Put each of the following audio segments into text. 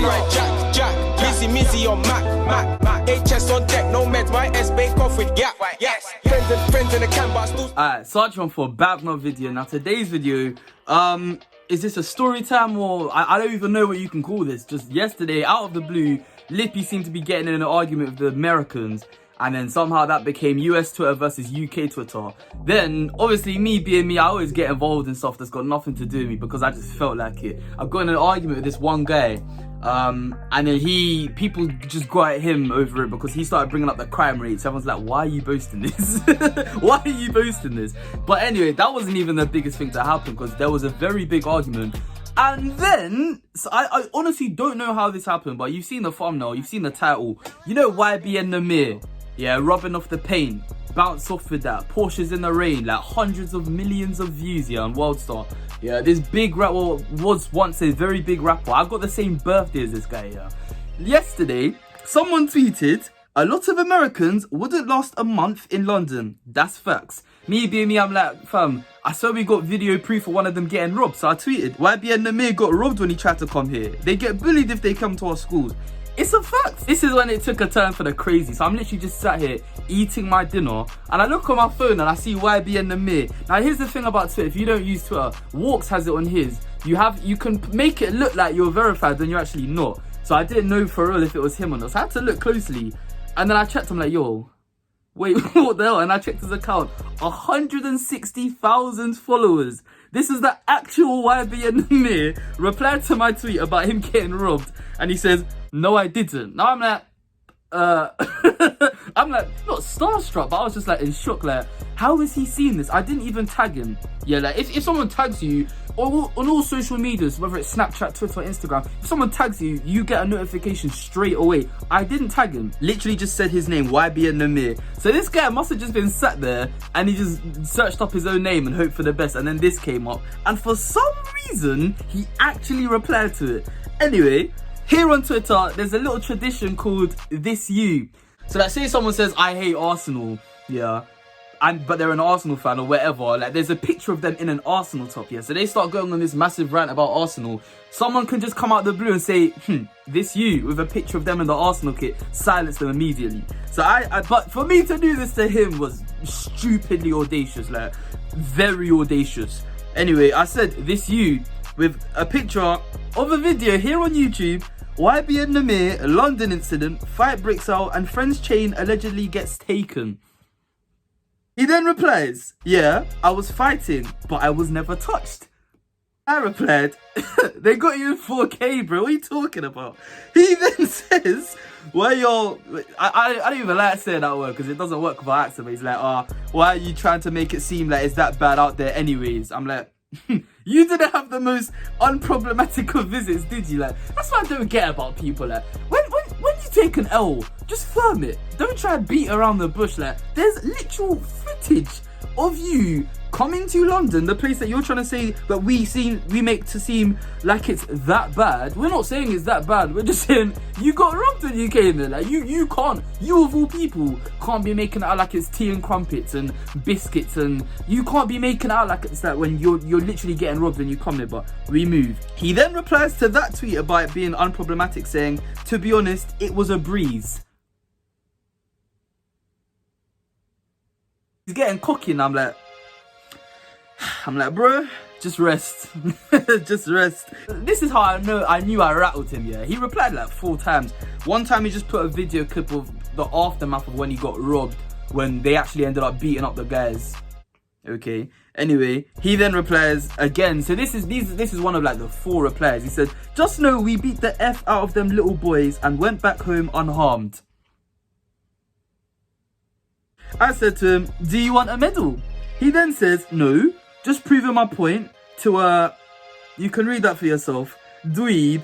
right, Jack. Busy, Mizzy on Mac. HS on deck, no meds. My S bake off with gap. Yes. Friends in the camp, but still. Alright, search on for Banknote video. Now today's video, is this a story time or I don't even know what you can call this. Just yesterday, out of the blue, Lippy seemed to be getting in an argument with the Americans. And then somehow that became US Twitter versus UK Twitter. Then, obviously, me being me, I always get involved in stuff that's got nothing to do with me because I just felt like it. I got in an argument with this one guy. And then people just got at him over it because he started bringing up the crime rates. Everyone's like, why are you boasting this? Why are you boasting this? But anyway, that wasn't even the biggest thing to happen because there was a very big argument. And then, so I honestly don't know how this happened, but you've seen the thumbnail, you've seen the title. You know YBN Namir, yeah, rubbing off the paint, bounce off with that, Porsches in the rain, like hundreds of millions of views, yeah, on Worldstar. Yeah, this big rapper was once a very big rapper. I've got the same birthday as this guy, yeah. Yesterday, someone tweeted, a lot of Americans wouldn't last a month in London. That's facts. Me being me, I'm like, fam, I saw we got video proof of one of them getting robbed. So I tweeted, YBN Namir got robbed when he tried to come here. They get bullied if they come to our schools. It's a fact. This is when it took a turn for the crazy. So I'm literally just sat here eating my dinner and I look on my phone and I see YBN Namir. Now here's the thing about Twitter. If you don't use Twitter, Walks has it on his. You can make it look like you're verified when you're actually not. So I didn't know for real if it was him or not. So I had to look closely. And then I checked, I'm like, yo, wait, what the hell? And I checked his account, 160,000 followers. This is the actual YBN Namir replied to my tweet about him getting robbed. And he says, no, I didn't. Now I'm like, I'm like, not starstruck, but I was just like in shock, like, how is he seeing this? I didn't even tag him. Yeah, like, if someone tags you, on all social medias, whether it's Snapchat, Twitter, or Instagram, if someone tags you, you get a notification straight away. I didn't tag him. Literally just said his name, YBN Namir. So this guy must have just been sat there and he just searched up his own name and hoped for the best. And then this came up. And for some reason, he actually replied to it. Anyway, here on Twitter, there's a little tradition called This You. So like, say someone says, I hate Arsenal, yeah, but they're an Arsenal fan or whatever, like there's a picture of them in an Arsenal top, yeah, so they start going on this massive rant about Arsenal. Someone can just come out of the blue and say, this you, with a picture of them in the Arsenal kit, silence them immediately. So but for me to do this to him was stupidly audacious, like, very audacious. Anyway, I said, this you, with a picture of a video here on YouTube, YBN Namir, London incident, fight breaks out and friend's chain allegedly gets taken. He then replies, yeah, I was fighting, but I was never touched. I replied, they got you in 4K, bro, what are you talking about? He then says, why y'all, I don't even like saying that word because it doesn't work with our accent, but he's like, why are you trying to make it seem like it's that bad out there anyways? I'm like, you didn't have the most unproblematic of visits, did you? Like, that's what I don't get about people. Like, when you take an L, just firm it. Don't try and beat around the bush. Like, there's literal footage of you coming to London, the place that you're trying to say that we make to seem like it's that bad. We're not saying it's that bad. We're just saying you got robbed when you came there. Like, you can't, you of all people can't be making it out like it's tea and crumpets and biscuits, and you can't be making it out like it's that when you're literally getting robbed when you come there. But we move. He then replies to that tweet about it being unproblematic, saying, to be honest, it was a breeze. He's getting cocky and I'm like, bro, just rest. Just rest. This is how I knew I rattled him, yeah. He replied like 4 times. One time he just put a video clip of the aftermath of when he got robbed, when they actually ended up beating up the guys. Okay. Anyway, he then replies again. So this is one of like the 4 replies. He said, just know we beat the F out of them little boys and went back home unharmed. I said to him, do you want a medal? He then says, no, just proving my point to, you can read that for yourself, dweeb.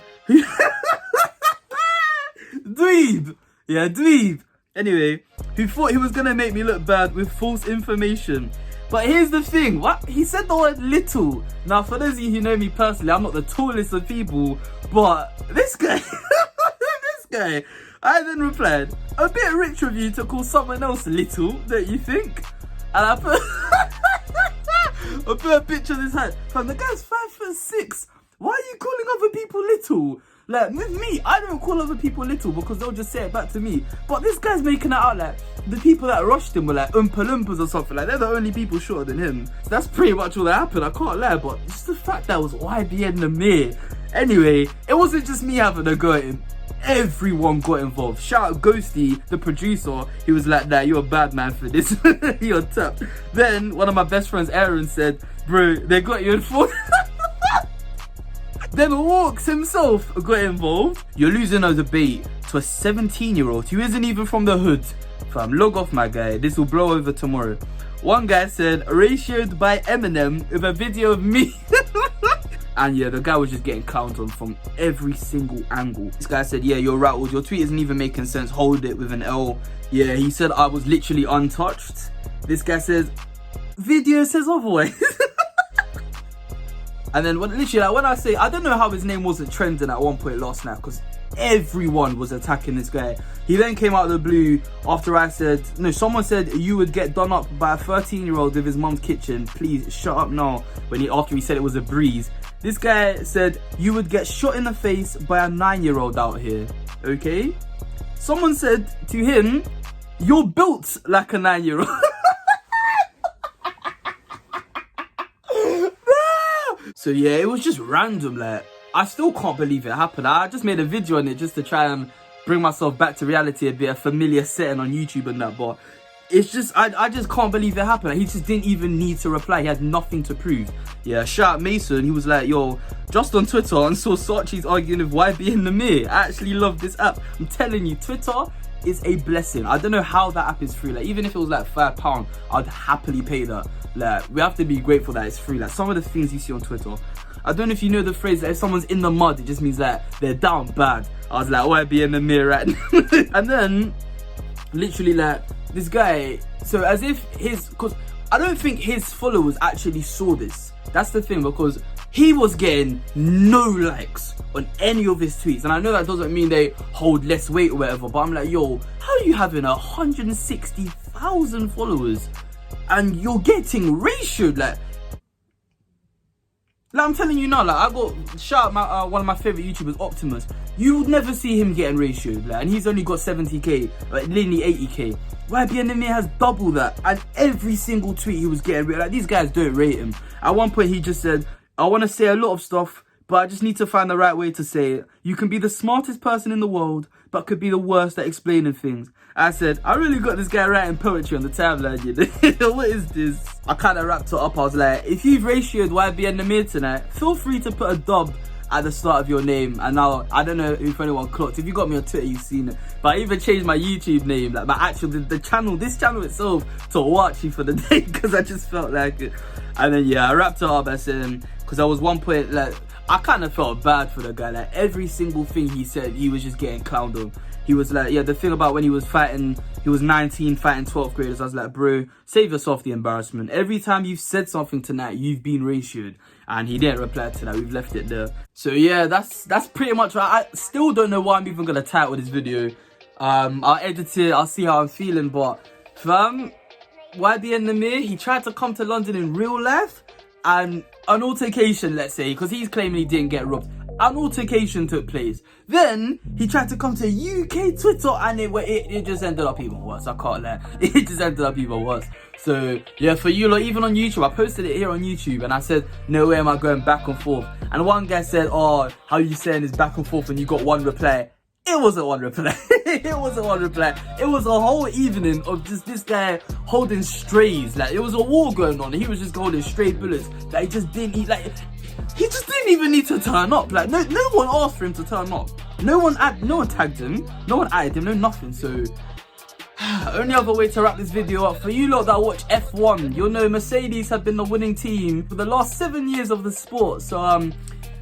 Dweeb. Yeah, dweeb. Anyway, who thought he was going to make me look bad with false information. But here's the thing, what? He said the word little. Now, for those of you who know me personally, I'm not the tallest of people, but this guy, I then replied, a bit rich of you to call someone else little, don't you think? And I put a picture of this hat. Fam, the guy's 5'6". Why are you calling other people little? Like, with me, I don't call other people little because they'll just say it back to me. But this guy's making it out like the people that rushed him were like Oompa Loompas or something. Like, they're the only people shorter than him. So that's pretty much all that happened, I can't lie. But just the fact that it was YBN Nahmir. Anyway, it wasn't just me having a go at him. Everyone got involved. Shout out Ghosty, the producer. He was like, nah, you're a bad man for this. You're tough. Then one of my best friends, Aaron, said, bro, they got you in for. Then Walks himself got involved. You're losing a debate to a 17-year-old who isn't even from the hood. Fam, log off, my guy. This will blow over tomorrow. One guy said, ratioed by Eminem with a video of me. And yeah, the guy was just getting clowned on from every single angle. This guy said, yeah, you're rattled. Your tweet isn't even making sense. Hold it with an L. Yeah, he said I was literally untouched. This guy says, video says otherwise. And then literally, like, when I say, I don't know how his name wasn't trending at one point last night, because everyone was attacking this guy. He then came out of the blue after I said, no, someone said you would get done up by a 13-year-old with his mum's kitchen. Please shut up now. After he said it was a breeze. This guy said you would get shot in the face by a 9-year-old out here. Okay? Someone said to him, you're built like a 9-year-old. So yeah, it was just random. Like, I still can't believe it happened. I just made a video on it just to try and bring myself back to reality, a bit, a familiar setting on YouTube and that. But it's just, I just can't believe it happened. Like, he just didn't even need to reply. He had nothing to prove. Yeah, shout out Mason. He was like, yo, just on Twitter and saw Saatchi's arguing with YBN Nahmir. I actually love this app. I'm telling you, Twitter is a blessing. I don't know how that app is free. Like, even if it was like £5, I'd happily pay that. Like, we have to be grateful that it's free. Like, some of the things you see on Twitter, I don't know if you know the phrase that if someone's in the mud, it just means that they're down bad. I was like, YBN Nahmir right now. And then literally, like, this guy, so as if because I don't think his followers actually saw this. That's the thing, because he was getting no likes on any of his tweets. And I know that doesn't mean they hold less weight or whatever, but I'm like, yo, how are you having 160,000 followers and you're getting ratioed? Like, I'm telling you now, like, I got, shout out one of my favorite YouTubers, Optimus. You would never see him getting ratioed, like, and he's only got 70k, like, nearly 80k. YBN Nahmir has double that, and every single tweet he was getting, like, these guys don't rate him. At one point he just said, I want to say a lot of stuff, but I just need to find the right way to say it. You can be the smartest person in the world, but could be the worst at explaining things. I said, I really got this guy writing poetry on the timeline, you know? What is this? I kind of wrapped it up. I was like, if you've ratioed YBN Nahmir tonight, feel free to put a dub at the start of your name. And now, I don't know if anyone clocked. If you got me on Twitter, you've seen it. But I even changed my YouTube name, like my actual, the channel, this channel itself, to Watchy for the day, because I just felt like it. And then, yeah, I wrapped it up by saying, because I was one point, like, I kind of felt bad for the guy. Like, every single thing he said, he was just getting clowned on. He was like, yeah, the thing about when he was fighting, he was 19 fighting 12th graders. I was like, bro, save yourself the embarrassment. Every time you've said something tonight, you've been ratioed. And he didn't reply to that. We've left it there. So yeah, that's pretty much right. I still don't know why I'm even gonna title this video. I'll edit it, I'll see how I'm feeling, but fam, YBN Nahmir, he tried to come to London in real life, and an altercation, let's say, because he's claiming he didn't get robbed. An altercation took place. Then he tried to come to UK Twitter, and it just ended up even worse. I can't lie. It just ended up even worse. So yeah, for you lot, even on YouTube, I posted it here on YouTube, and I said, no way am I going back and forth. And one guy said, oh, how you saying is back and forth and you got one reply? It wasn't one reply. It wasn't one reply. It was a whole evening of just this guy holding strays. Like, it was a war going on. He was just holding stray bullets. Like, he just didn't eat. Like, he just didn't even need to turn up. Like, no one asked for him to turn up. No one tagged him. No one added him. No nothing. So, only other way to wrap this video up, for you lot that watch F1, you'll know Mercedes have been the winning team for the last 7 years of the sport. So,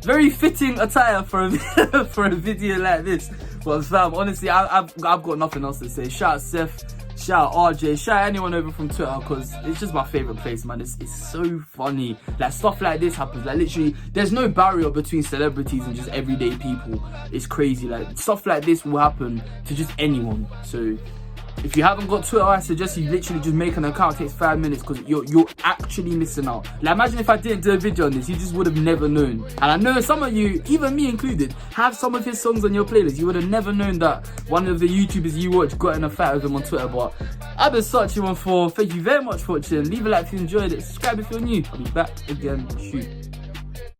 very fitting attire for a for a video like this. But fam, honestly, I've got nothing else to say. Shout out Seth, shout out RJ, shout out anyone over from Twitter, because it's just my favorite place, man. It's so funny. Like, stuff like this happens. Like, literally, there's no barrier between celebrities and just everyday people. It's crazy. Like, stuff like this will happen to just anyone. So If you haven't got Twitter, I suggest you literally just make an account. It takes 5 minutes because you're actually missing out. Like, imagine if I didn't do a video on this, you just would have never known. And I know some of you, even me included, have some of his songs on your playlist. You would have never known that one of the YouTubers you watch got in a fight with him on Twitter. But I've been such one for. Thank you very much for watching. Leave a like if you enjoyed it. Subscribe if you're new. I'll be back again. Shoot.